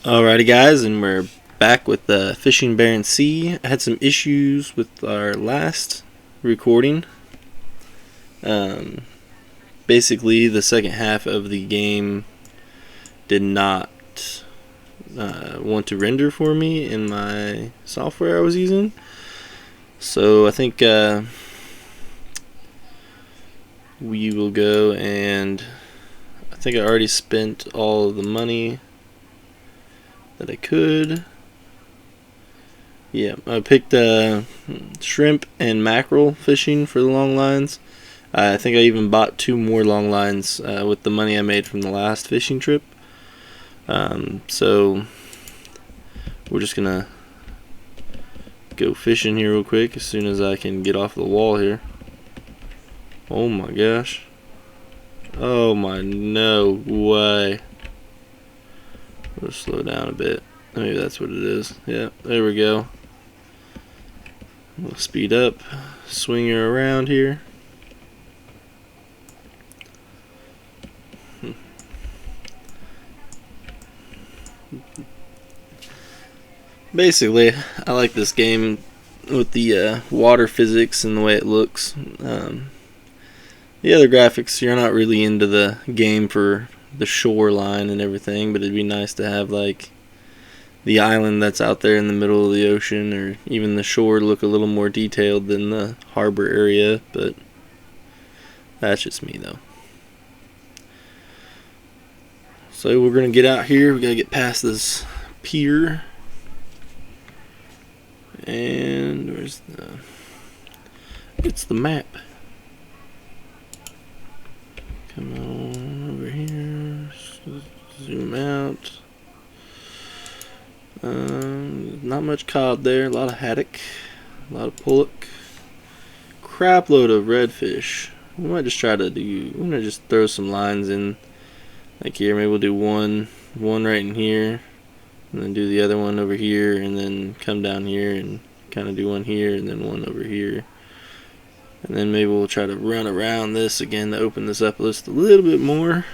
Alrighty, guys, and we're back with the Fishing Barents Sea. I had some issues with our last recording. Um, Basically, the second half of the game did not want to render for me in my software I was using. So I think we will go, and I think I already spent all of the money that I could. Yeah, I picked shrimp and mackerel fishing for the long lines. I think I even bought 2 more long lines with the money I made from the last fishing trip. So we're just gonna go fishing here real quick as soon as I can get off the wall here. Oh my gosh. Oh my, no way. We'll slow down a bit. Maybe that's what it is. Yeah, there we go. We'll speed up, swing her around here. Basically, I like this game with the water physics and the way it looks. The other graphics, you're not really into the game for the shoreline and everything, but it'd be nice to have like the island that's out there in the middle of the ocean, or even the shore, look a little more detailed than the harbor area. But that's just me, though. So we're gonna get out here. We gotta get past this pier. And where's the... It's the map. Come on over here. Zoom out. Not much cod there. A lot of haddock. A lot of pullock. Crap load of redfish. We might just try to do... I'm gonna just throw some lines in. Like here, maybe we'll do one right in here. And then do the other one over here, and then come down here and kind of do one here, and then one over here. And then maybe we'll try to run around this again to open this up just a little bit more.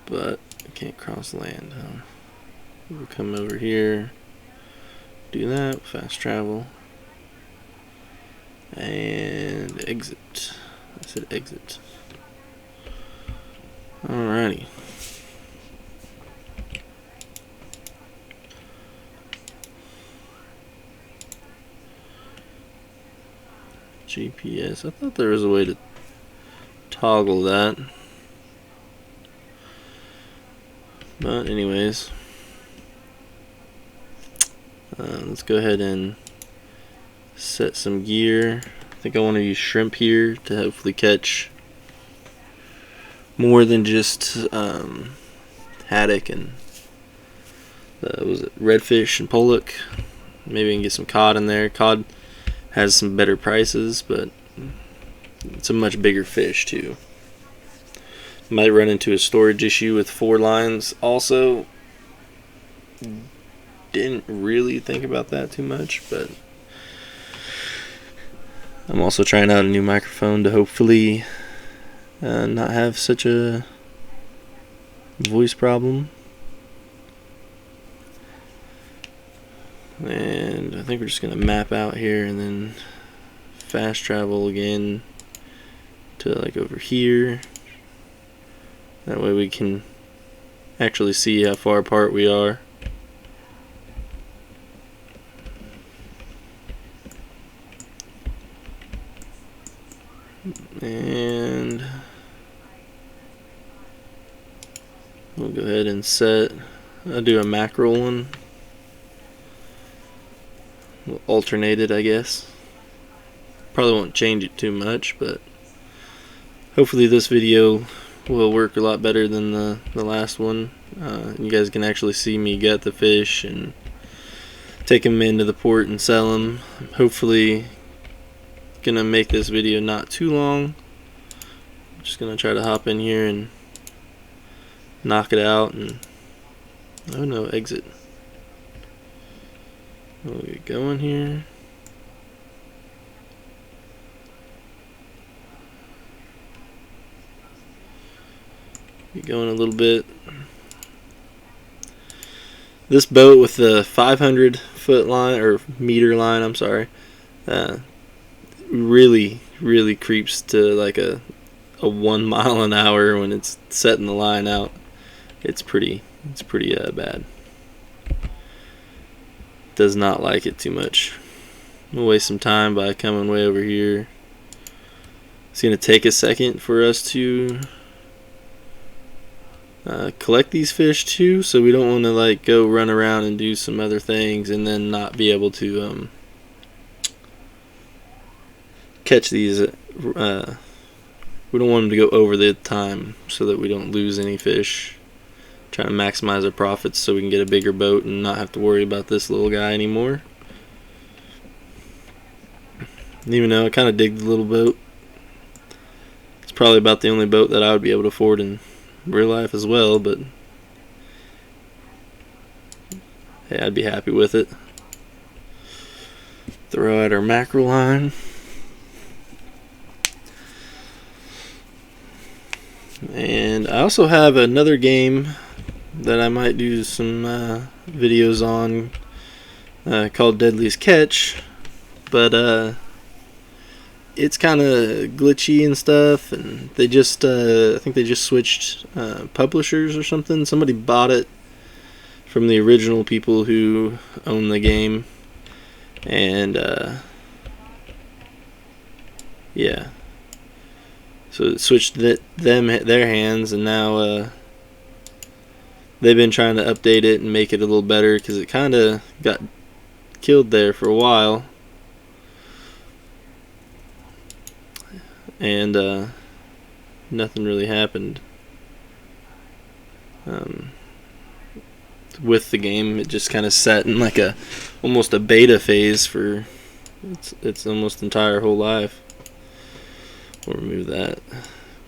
But I can't cross land, huh? We'll come over here, do that, fast travel, and exit. I said exit. Alrighty. GPS. I thought there was a way to toggle that. But anyways, let's go ahead and set some gear. I think I want to use shrimp here to hopefully catch more than just haddock and was it redfish and pollock. Maybe I can get some cod in there. Cod has some better prices, but it's a much bigger fish too. Might run into a storage issue with 4 lines also. Didn't really think about that too much, but I'm also trying out a new microphone to hopefully not have such a voice problem. And I think we're just going to map out here and then fast travel again to like over here. That way we can actually see how far apart we are. And we'll go ahead and set, I'll do a mackerel one. We'll alternate it, I guess. Probably won't change it too much, but hopefully this video will work a lot better than the last one. You guys can actually see me get the fish and take them into the port and sell them. I'm hopefully gonna make this video not too long. I'm just gonna try to hop in here and knock it out. And oh no, exit. We'll get going here. Get going a little bit. This boat with the 500-foot line, or meter line, I'm sorry, really creeps to like a 1 mile an hour when it's setting the line out. It's pretty bad. Does not like it too much. We'll waste some time by coming way over here. It's going to take a second for us to collect these fish too, so we don't want to like go run around and do some other things and then not be able to catch these. We don't want them to go over the time so that we don't lose any fish. Trying to maximize our profits so we can get a bigger boat and not have to worry about this little guy anymore. Even though I kind of dig the little boat, it's probably about the only boat that I would be able to afford in real life as well, but hey, I'd be happy with it. Throw out our mackerel line. And I also have another game that I might do some videos on called Deadliest Catch, but it's kind of glitchy and stuff, and they just I think they just switched publishers or something. Somebody bought it from the original people who own the game, and yeah, so it switched their hands, and now they've been trying to update it and make it a little better because it kind of got killed there for a while. And nothing really happened with the game. It just kind of sat in like almost a beta phase for its almost entire whole life. We'll remove that.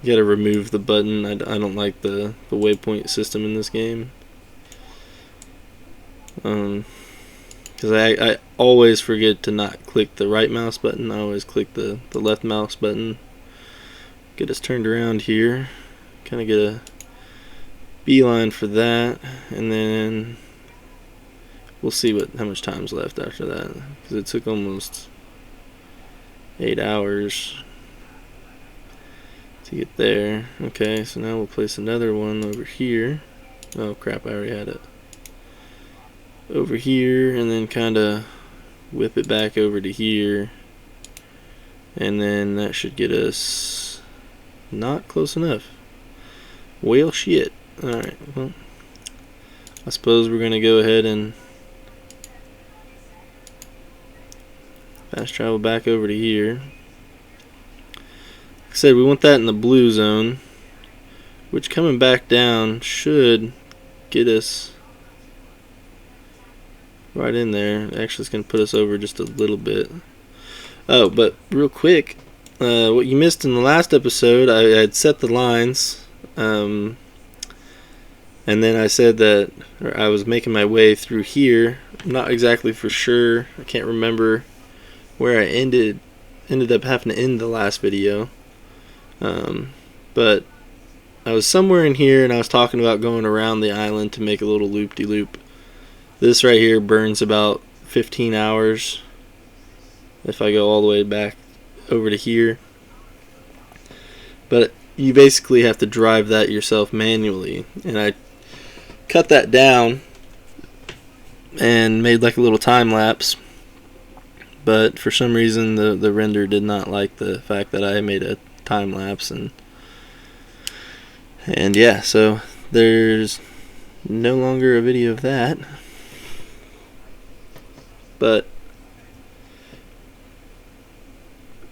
You gotta remove the button. I don't like the waypoint system in this game. Because I always forget to not click the right mouse button. I always click the left mouse button. Get us turned around here, kind of get a beeline for that, and then we'll see how much time's left after that, because it took almost 8 hours to get there. Okay, so now we'll place another one over here. Oh crap, I already had it over here, and then kind of whip it back over to here, and then that should get us not close enough. Well, shit. Alright, well, I suppose we're going to go ahead and fast travel back over to here. Like I said, we want that in the blue zone, which coming back down should get us right in there. Actually, it's going to put us over just a little bit. Oh, but real quick, what you missed in the last episode, I had set the lines, and then I said that I was making my way through here. I'm not exactly for sure. I can't remember where I ended up having to end the last video, but I was somewhere in here, and I was talking about going around the island to make a little loop-de-loop. This right here burns about 15 hours if I go all the way back over to here, but you basically have to drive that yourself manually, and I cut that down and made like a little time lapse, but for some reason the render did not like the fact that I made a time lapse, and yeah, so there's no longer a video of that. But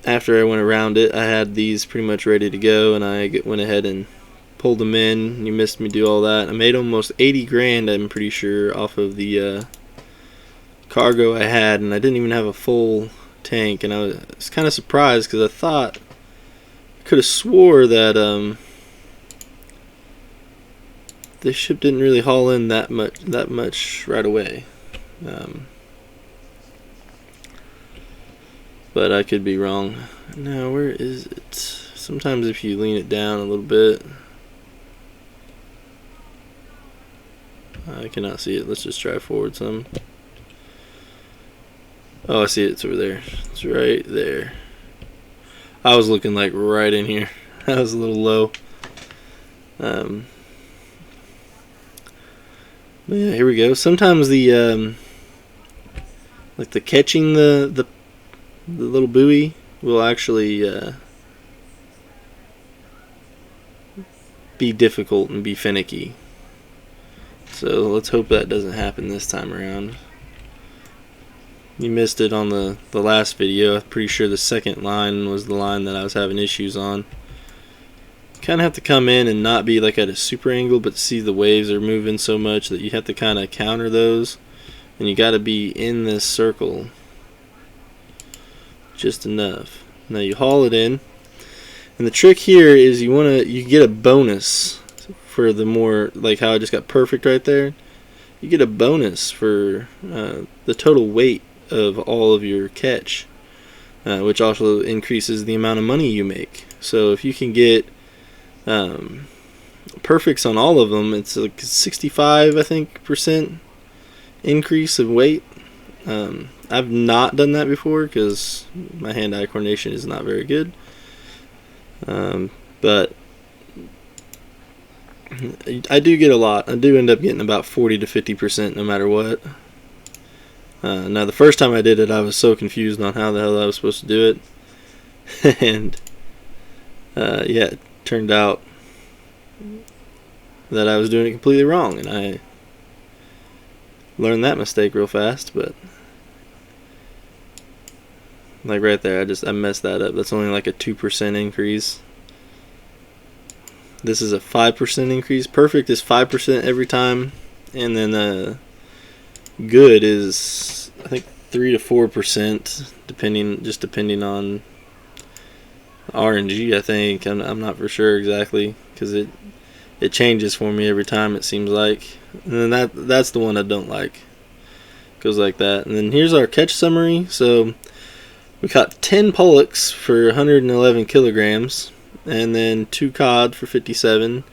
after I went around it, I had these pretty much ready to go, and I went ahead and pulled them in. You missed me do all that. I made almost 80 grand, I'm pretty sure, off of the cargo I had, and I didn't even have a full tank, and I was kind of surprised because I thought I could have swore that this ship didn't really haul in that much right away. But I could be wrong. Now, where is it? Sometimes if you lean it down a little bit, I cannot see it. Let's just try forward some. Oh, I see it. It's over there. It's right there. I was looking like right in here. I was a little low. But yeah, here we go. Sometimes the like the catching the little buoy will actually be difficult and be finicky. So let's hope that doesn't happen this time around. You missed it on the last video. I'm pretty sure the second line was the line that I was having issues on. Kind of have to come in and not be like at a super angle, but see the waves are moving so much that you have to kind of counter those, and you got to be in this circle just enough. Now you haul it in, and the trick here is you get a bonus for the more, like how I just got perfect right there. You get a bonus for the total weight of all of your catch, which also increases the amount of money you make. So if you can get perfects on all of them, it's like 65, I think, % increase of weight. I've not done that before because my hand-eye coordination is not very good, but I do get a lot. I do end up getting about 40 to 50% no matter what. Now the first time I did it, I was so confused on how the hell I was supposed to do it, and yeah, it turned out that I was doing it completely wrong, and I learned that mistake real fast. But like right there, I messed that up. That's only like a 2% increase. This is a 5% increase. Perfect is 5% every time, and then good is, I think, 3 to 4%, depending on RNG. I think I'm not for sure exactly because it changes for me every time, it seems like. And then that's the one I don't like. Goes like that. And then here's our catch summary. So we caught 10 pollocks for 111 kilograms, and then 2 cod for 57.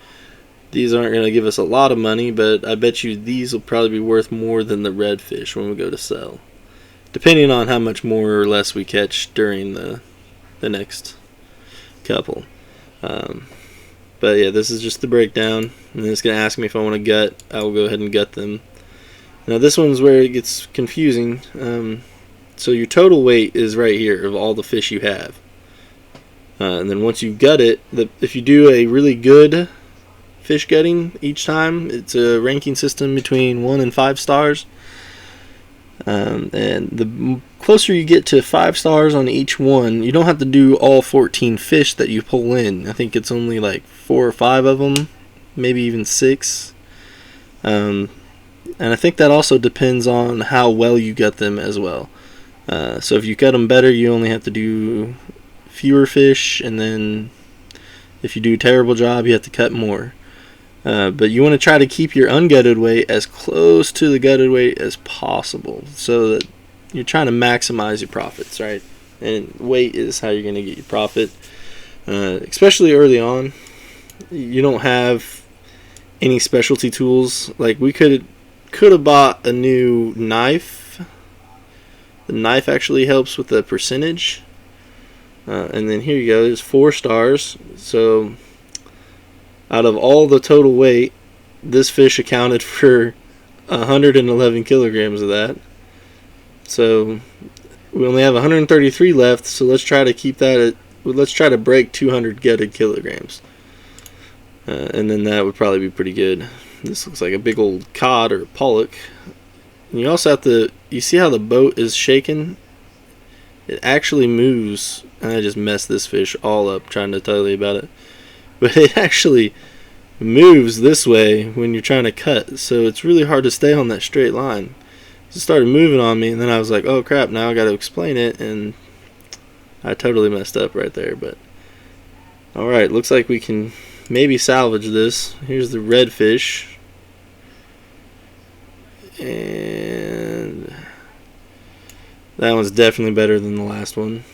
These aren't going to give us a lot of money, but I bet you these will probably be worth more than the redfish when we go to sell, depending on how much more or less we catch during the next couple. But yeah, this is just the breakdown, and it's going to ask me if I want to gut. I will go ahead and gut them. Now this one's where it gets confusing. So your total weight is right here of all the fish you have. And then once you gut it, if you do a really good fish gutting each time, it's a ranking system between 1 and 5 stars. And the closer you get to 5 stars on each one, you don't have to do all 14 fish that you pull in. I think it's only like 4 or 5 of them, maybe even 6. And I think that also depends on how well you gut them as well. So if you gut them better, you only have to do fewer fish, and then if you do a terrible job, you have to cut more. But you want to try to keep your ungutted weight as close to the gutted weight as possible, so that you're trying to maximize your profits, right? And weight is how you're going to get your profit, especially early on. You don't have any specialty tools. Like we could have bought a new knife. The knife actually helps with the percentage. And then here you go. There's 4 stars. So out of all the total weight, this fish accounted for 111 kilograms of that. So we only have 133 left. So let's try to keep that at. Let's try to break 200 gutted kilograms. And then that would probably be pretty good. This looks like a big old cod or pollock. And you also have to. You see how the boat is shaking? It actually moves. And I just messed this fish all up trying to tell you about it. But it actually moves this way when you're trying to cut, so it's really hard to stay on that straight line. It started moving on me, and then I was like, oh crap, now I got to explain it, and I totally messed up right there. But alright, looks like we can maybe salvage this. Here's the redfish, and that one's definitely better than the last one.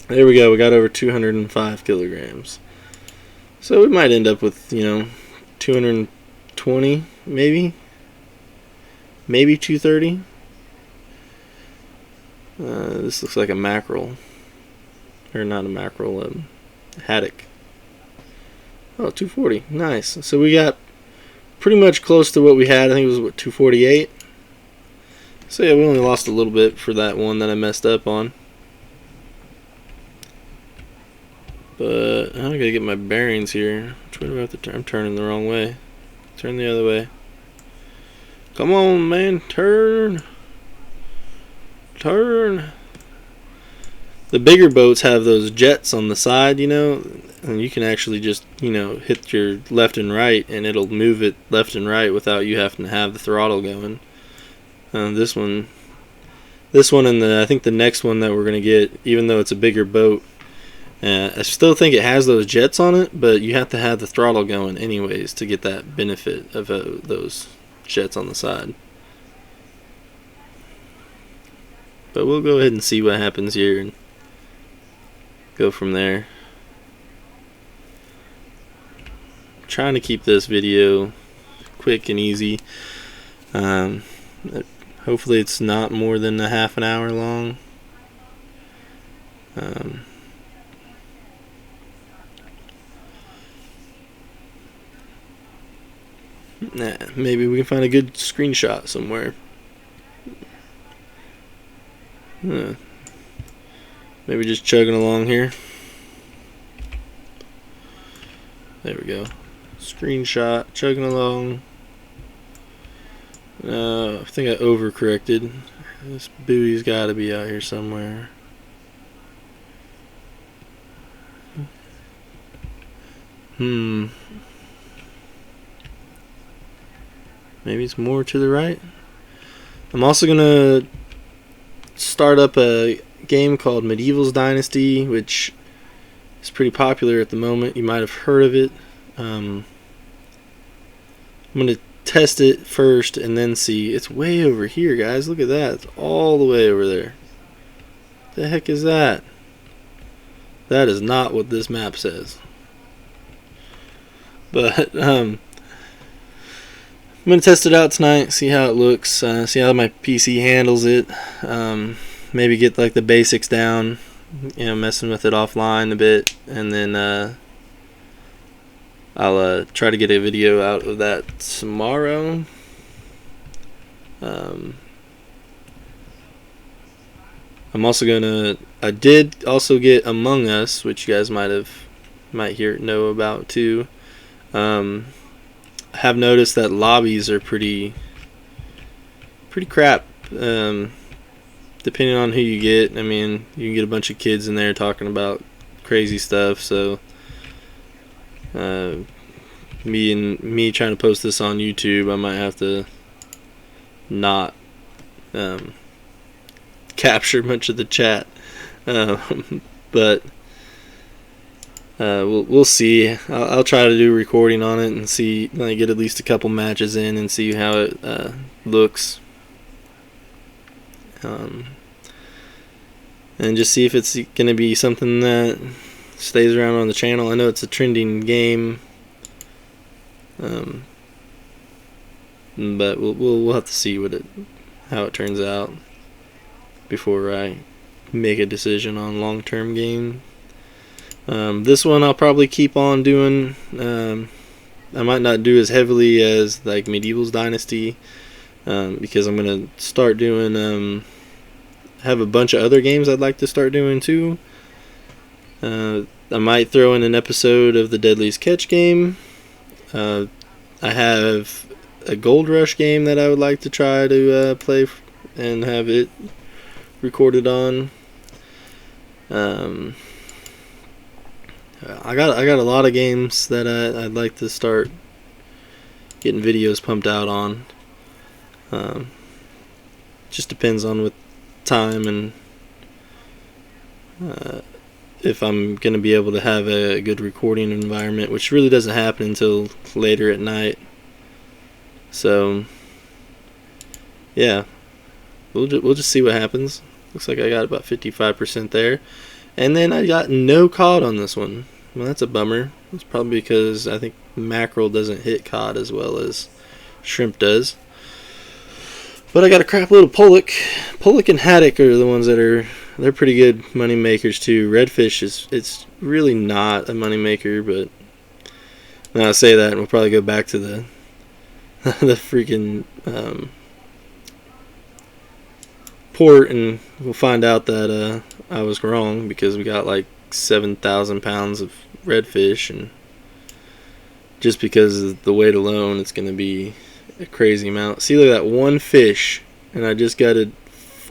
There we go, we got over 205 kilograms. So we might end up with, 220 maybe. maybe 230. This looks like a mackerel, or not a mackerel, haddock. Oh, 240, nice. So we got pretty much close to what we had. I think it was, what, 248? So yeah, we only lost a little bit for that one that I messed up on. But I gotta get my bearings here. Which way do I have to turn? I'm turning the wrong way. Turn the other way. Come on, man, turn. Turn. The bigger boats have those jets on the side, you know, and you can actually just, you know, hit your left and right and it'll move it left and right without you having to have the throttle going. This one and I think the next one that we're going to get, even though it's a bigger boat, I still think it has those jets on it, but you have to have the throttle going anyways to get that benefit of those jets on the side. But we'll go ahead and see what happens here and go from there. I'm trying to keep this video quick and easy. Hopefully it's not more than a half an hour long. Maybe we can find a good screenshot somewhere. Maybe just chugging along here. There we go. Screenshot, chugging along. I think I overcorrected. This buoy's got to be out here somewhere. Maybe it's more to the right. I'm also gonna start up a game called Medieval's Dynasty, which is pretty popular at the moment. You might have heard of it. I'm gonna test it first and then see. It's way over here, guys. Look at that. It's all the way over there. The heck is that? That is not what this map says. But I'm gonna test it out tonight, see how it looks, see how my PC handles it. Maybe get like the basics down, you know, messing with it offline a bit, and then I'll try to get a video out of that tomorrow. I'm also gonna. I did also get Among Us, which you guys might know about too. I have noticed that lobbies are pretty crap. Depending on who you get, I mean, you can get a bunch of kids in there talking about crazy stuff. So, me trying to post this on YouTube, I might have to not capture much of the chat. But we'll see. I'll try to do recording on it and see, like, get at least a couple matches in and see how it looks. And just see if it's going to be something that stays around on the channel. I know it's a trending game, but we'll have to see how it turns out before I make a decision on long-term game. This one I'll probably keep on doing. I might not do as heavily as like Medieval's Dynasty, because I'm gonna start doing have a bunch of other games I'd like to start doing too. I might throw in an episode of the Deadliest Catch game. I have a Gold Rush game that I would like to try to play and have it recorded on. I got a lot of games that I'd like to start getting videos pumped out on. Just depends on what time and if I'm going to be able to have a good recording environment, which really doesn't happen until later at night. So yeah, we'll just see what happens. Looks like I got about 55% there. And then I got no cod on this one. Well, that's a bummer. It's probably because I think mackerel doesn't hit cod as well as shrimp does. But I got a crap load of pollock. Pollock and haddock are the ones that they're pretty good money makers too. Redfish it's really not a money maker, but now I say that, and we'll probably go back to the the freaking port, and we'll find out that I was wrong, because we got like 7,000 pounds of redfish, and just because of the weight alone, it's going to be a crazy amount. See, look at that one fish, and I just got it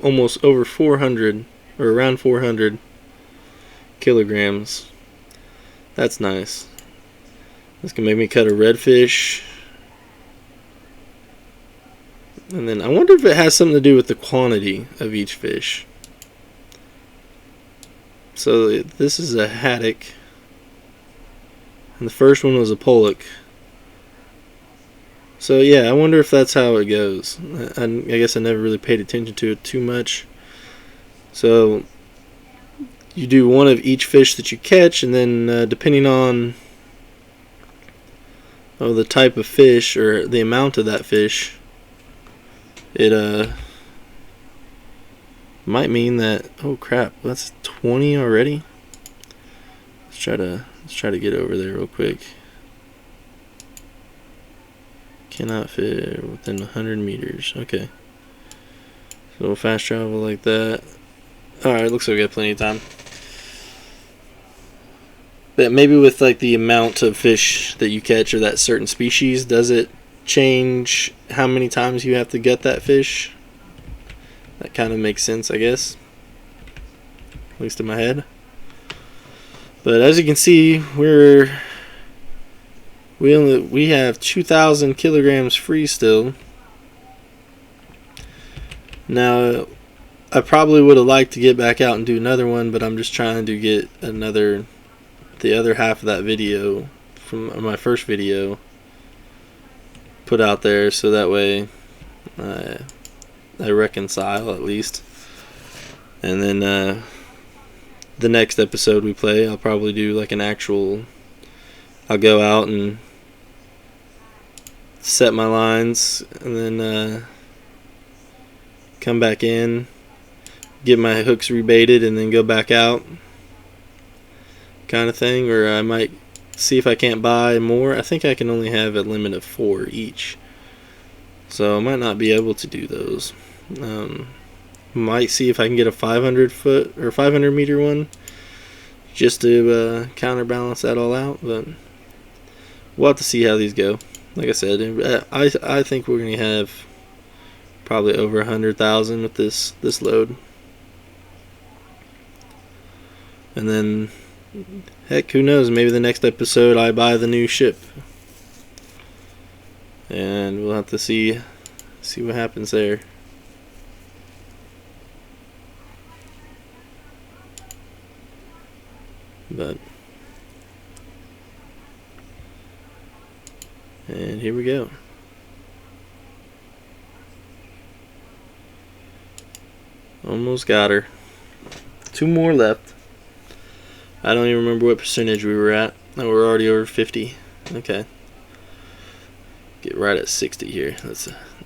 almost over 400, or around 400 kilograms. That's nice. This can make me cut a redfish. And then I wonder if it has something to do with the quantity of each fish. So this is a haddock, and the first one was a pollock. So yeah, I wonder if that's how it goes. I guess I never really paid attention to it too much. So you do one of each fish that you catch, and then depending on the type of fish or the amount of that fish, it might mean that, oh crap, that's 20 already. Let's try to get over there real quick. Cannot fit within 100 meters. Okay. So we'll fast travel like that. Alright, looks like we got plenty of time. But maybe with like the amount of fish that you catch of that certain species, does it change how many times you have to get that fish? That kind of makes sense, I guess. At least in my head. But as you can see, we have 2,000 kilograms free still. Now, I probably would have liked to get back out and do another one, but I'm just trying to get the other half of that video from my first video put out there, so that way I reconcile at least. And then the next episode we play, I'll probably do like an actual, I'll go out and set my lines, and then come back in, get my hooks rebaited, and then go back out, kind of thing. Or I might see if I can't buy more. I think I can only have a limit of 4 each, so I might not be able to do those. Might see if I can get a 500 foot or 500 meter one, just to counterbalance that all out. But we'll have to see how these go. Like I said, I think we're gonna have probably over 100,000 with this load. And then, heck, who knows? Maybe the next episode I buy the new ship, and we'll have to see what happens there. But, and here we go. Almost got her. 2 more left. I don't even remember what percentage we were at. Oh, we're already over 50. Okay. Get right at 60 here.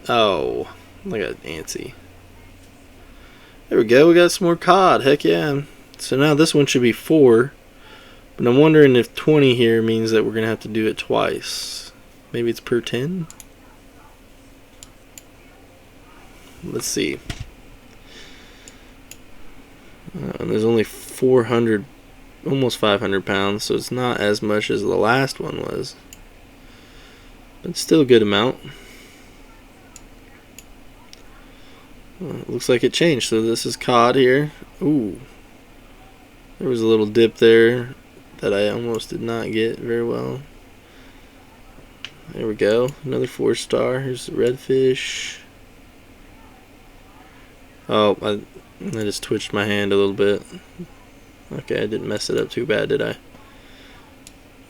Oh, I got antsy. There we go. We got some more cod. Heck yeah. So now this one should be 4. But I'm wondering if 20 here means that we're going to have to do it twice. Maybe it's per 10? Let's see. And there's only 400, almost 500 pounds, so it's not as much as the last one was. But still a good amount. It looks like it changed. So this is cod here. Ooh. There was a little dip there that I almost did not get very well. There we go. Another 4-star. Here's the redfish. Oh, I just twitched my hand a little bit. Okay, I didn't mess it up too bad, did I?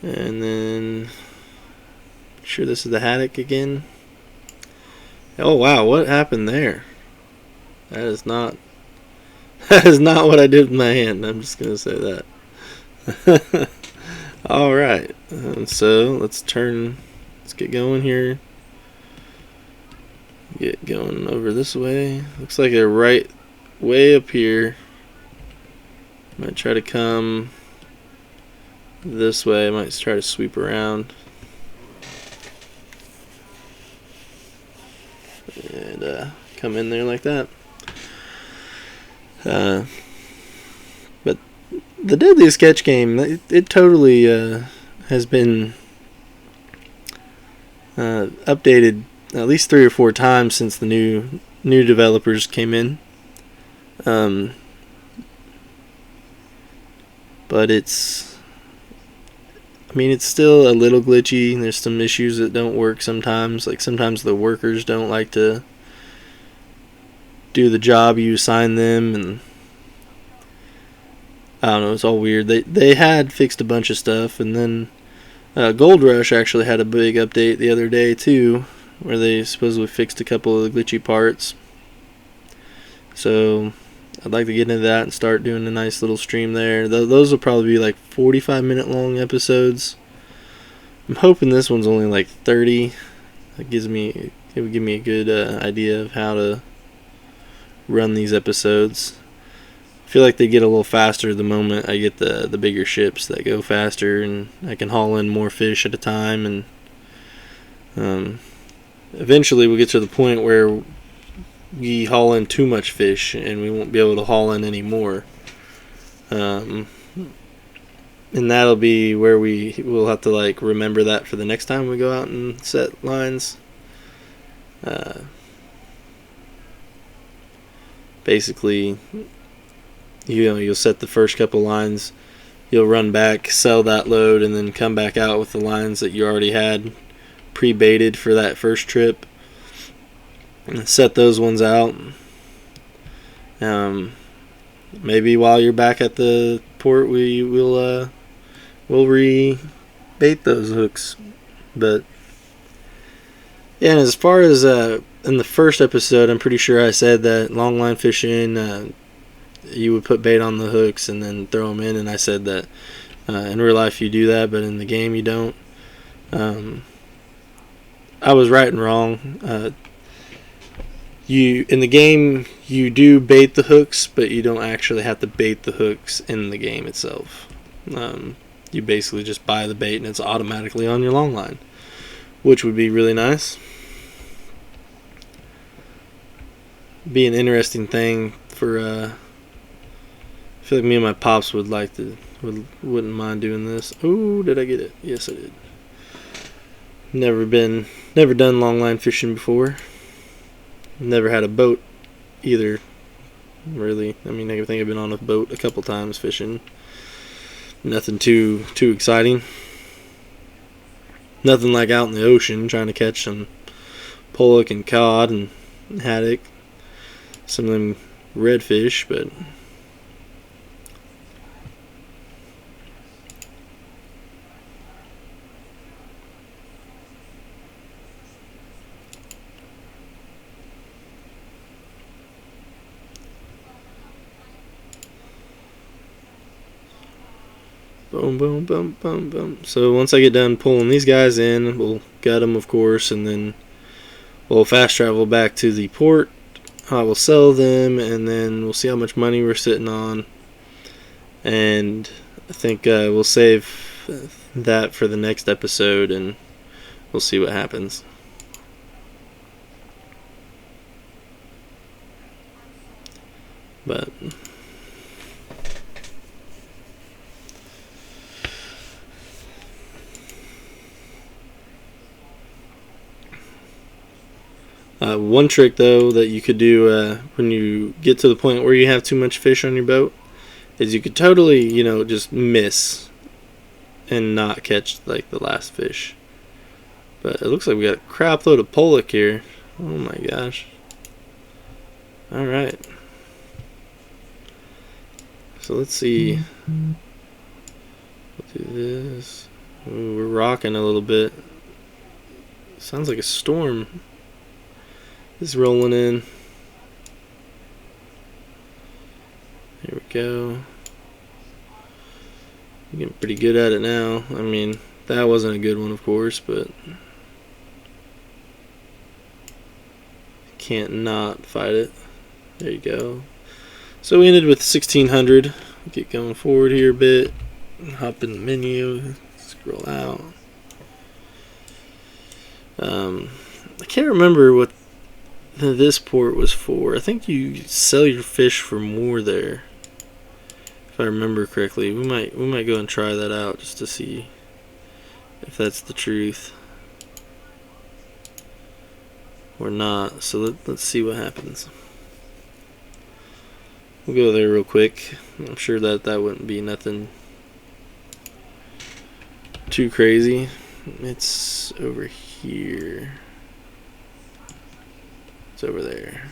And then, sure this is the haddock again. Oh wow, what happened there? That is not what I did with my hand. I'm just gonna say that. All right, so let's get going here. get going over this way. Looks like they're right way up here. Might try to come this way. I might try to sweep around. And come in there like that. But the Deadliest Catch game, it totally has been updated at least 3 or 4 times since the new developers came in. But it's still a little glitchy. There's some issues that don't work sometimes. Like sometimes the workers don't like to do the job you assign them, and I don't know, it's all weird. They had fixed a bunch of stuff, and then Gold Rush actually had a big update the other day too, where they supposedly fixed a couple of the glitchy parts. So I'd like to get into that and start doing a nice little stream there. Those will probably be like 45-minute long episodes. I'm hoping this one's only like 30. It would give me a good idea of how to run these episodes. I feel like they get a little faster the moment I get the bigger ships that go faster, and I can haul in more fish at a time, and eventually we'll get to the point where we haul in too much fish and we won't be able to haul in any more. And that'll be where we'll have to like remember that for the next time we go out and set lines. Basically, you'll set the first couple lines, you'll run back, sell that load, and then come back out with the lines that you already had pre-baited for that first trip, and set those ones out. Maybe while you're back at the port, we'll re-bait those hooks. But yeah, and as far as in the first episode, I'm pretty sure I said that longline fishing, you would put bait on the hooks and then throw them in, and I said that in real life you do that, but in the game you don't. I was right and wrong. In the game you do bait the hooks, but you don't actually have to bait the hooks in the game itself. You basically just buy the bait and it's automatically on your long line, which would be really nice. Be an interesting thing for I feel like me and my pops wouldn't mind doing this. Oh, did I get it? Yes, I did. Never done longline fishing before. Never had a boat either, really. I mean, I think I've been on a boat a couple times fishing. Nothing too exciting. Nothing like out in the ocean trying to catch some pollock and cod and haddock, some of them redfish, but boom, boom, boom, boom, boom. So once I get done pulling these guys in, we'll gut them, of course, and then we'll fast travel back to the port. I will sell them, and then we'll see how much money we're sitting on. And I think we'll save that for the next episode, and we'll see what happens. But one trick though that you could do when you get to the point where you have too much fish on your boat is you could totally, just miss and not catch like the last fish. But it looks like we got a crap load of pollock here. Oh my gosh. Alright. So let's see. We'll do this. Ooh, we're rocking a little bit. Sounds like a storm is rolling in. Here we go. I'm getting pretty good at it now. I mean, that wasn't a good one, of course, but can't not fight it. There you go. So we ended with 1600. Get going forward here a bit. Hop in the menu. Scroll out. I can't remember what this port was for. I think you sell your fish for more there, if I remember correctly. We might go and try that out just to see if that's the truth or not. So let's see what happens. We'll go there real quick. I'm sure that wouldn't be nothing too crazy. It's over here. It's over there.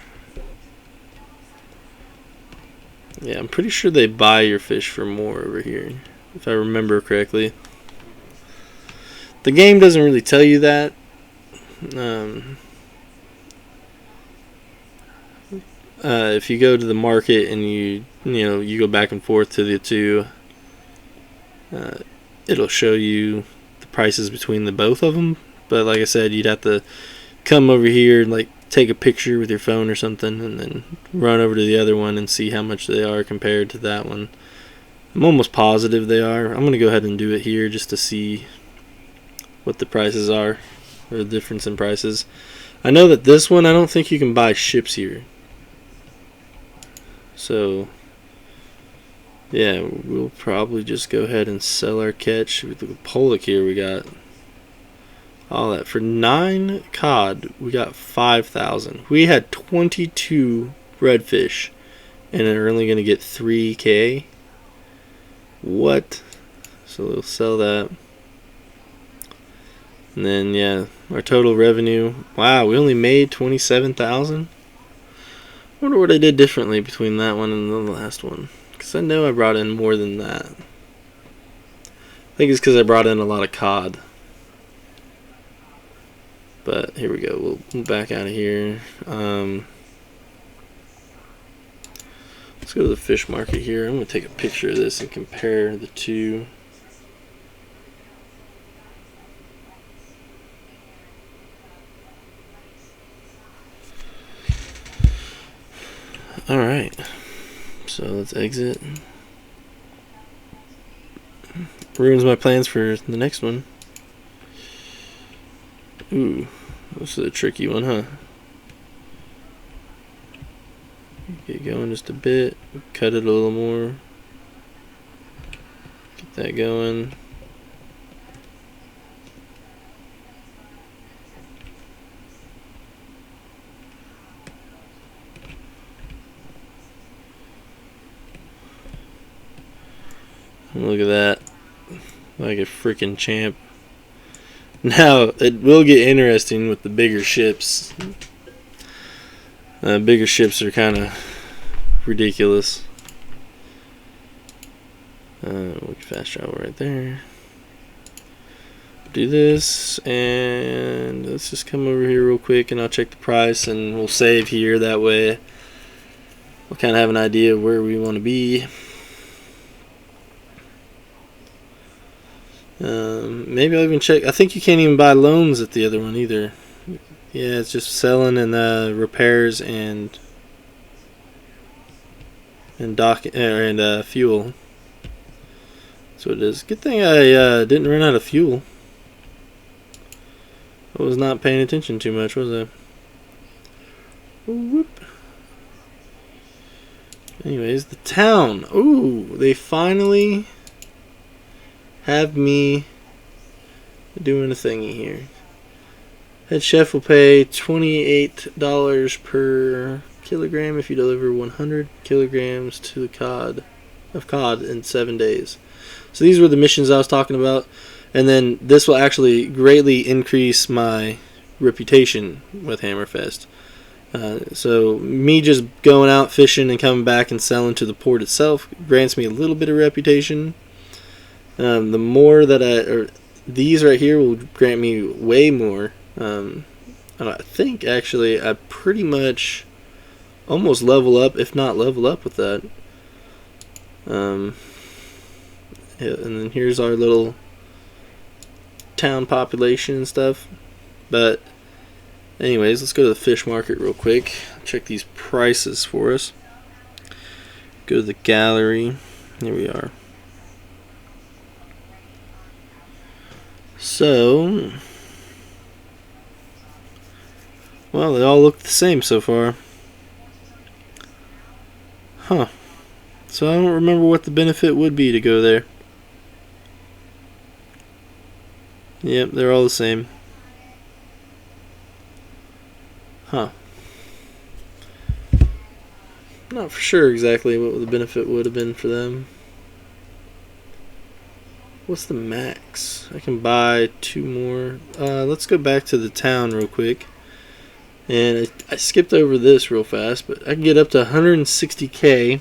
Yeah, I'm pretty sure they buy your fish for more over here, if I remember correctly. The game doesn't really tell you that. If you go to the market and you go back and forth to the two, it'll show you the prices between the both of them. But like I said, you'd have to come over here and like take a picture with your phone or something and then run over to the other one and see how much they are compared to that one. I'm almost positive they are. I'm going to go ahead and do it here just to see what the prices are, or the difference in prices. I know that this one, I don't think you can buy ships here. So yeah, we'll probably just go ahead and sell our catch. With the pollock here, we got all that. For 9 cod, we got 5,000. We had 22 redfish, and are only going to get 3K. What? So we'll sell that. And then, yeah, our total revenue. Wow, we only made 27,000. I wonder what I did differently between that one and the last one. Because I know I brought in more than that. I think it's because I brought in a lot of cod. But here we go. We'll back out of here. Let's go to the fish market here. I'm going to take a picture of this and compare the two. Alright. So let's exit. Ruins my plans for the next one. Ooh, this is a tricky one, huh? Get going just a bit. Cut it a little more. Get that going. Look at that. Like a freaking champ. Now, it will get interesting with the bigger ships. Bigger ships are kind of ridiculous. We can fast travel right there. Do this, and let's just come over here real quick, and I'll check the price, and we'll save here. That way, we'll kind of have an idea of where we want to be. Maybe I'll even check. I think you can't even buy loans at the other one either. Yeah, it's just selling and repairs and fuel. That's what it is. Good thing I didn't run out of fuel. I was not paying attention too much, was I? Whoop. Anyways, the town. Ooh, they finally have me doing a thingy here. Head chef will pay $28 per kilogram if you deliver 100 kilograms to the cod in 7 days. So these were the missions I was talking about, and then this will actually greatly increase my reputation with Hammerfest. So me just going out fishing and coming back and selling to the port itself grants me a little bit of reputation. The more that these right here will grant me way more. I think actually I pretty much almost level up, if not level up with that. Yeah, and then here's our little town population and stuff. But Anyways, let's go to the fish market real quick. Check these prices for us. Go to the gallery. Here we are. So, well, they all look the same so far. Huh. So I don't remember what the benefit would be to go there. Yep, they're all the same. Huh. Not for sure exactly what the benefit would have been for them. What's the max? I can buy 2 more. Let's go back to the town real quick. And I skipped over this real fast, but I can get up to 160k.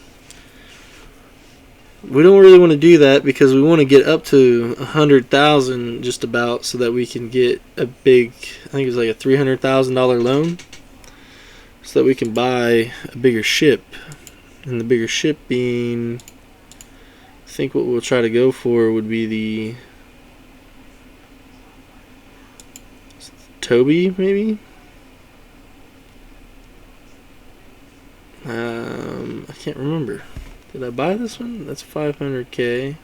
We don't really want to do that because we want to get up to 100,000 just about, so that we can get a big, I think it's like a $300,000 loan, so that we can buy a bigger ship. And the bigger ship being, I think what we'll try to go for would be the Toby, maybe. I can't remember. Did I buy this one? That's 500k.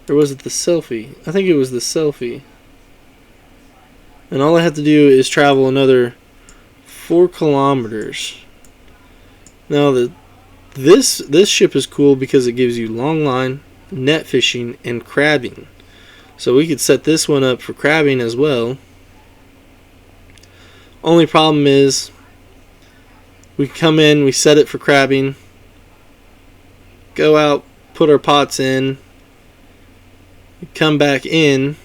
Or was it the selfie? I think it was the selfie. And all I have to do is travel another 4 kilometers. Now this ship is cool because it gives you long line, net fishing, and crabbing. So we could set this one up for crabbing as well. Only problem is we come in, we set it for crabbing, go out, put our pots in, come back in,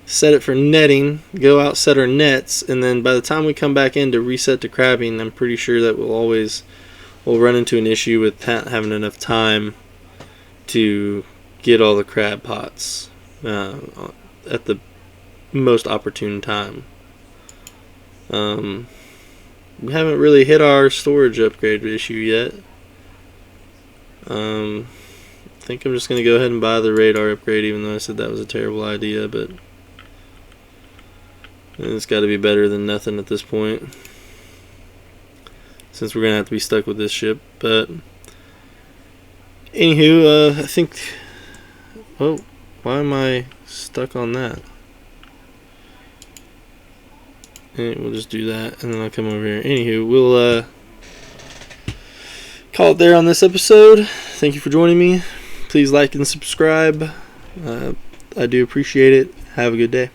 set it for netting, go out, set our nets, and then by the time we come back in to reset to crabbing, I'm pretty sure that we'll run into an issue with having enough time to get all the crab pots at the most opportune time. We haven't really hit our storage upgrade issue yet. I think I'm just going to go ahead and buy the radar upgrade, even though I said that was a terrible idea, but it's got to be better than nothing at this point, since we're going to have to be stuck with this ship. But anywho, I think, oh, why am I stuck on that? And we'll just do that, and then I'll come over here. Anywho, we'll call it there on this episode. Thank you for joining me. Please like and subscribe. I do appreciate it. Have a good day.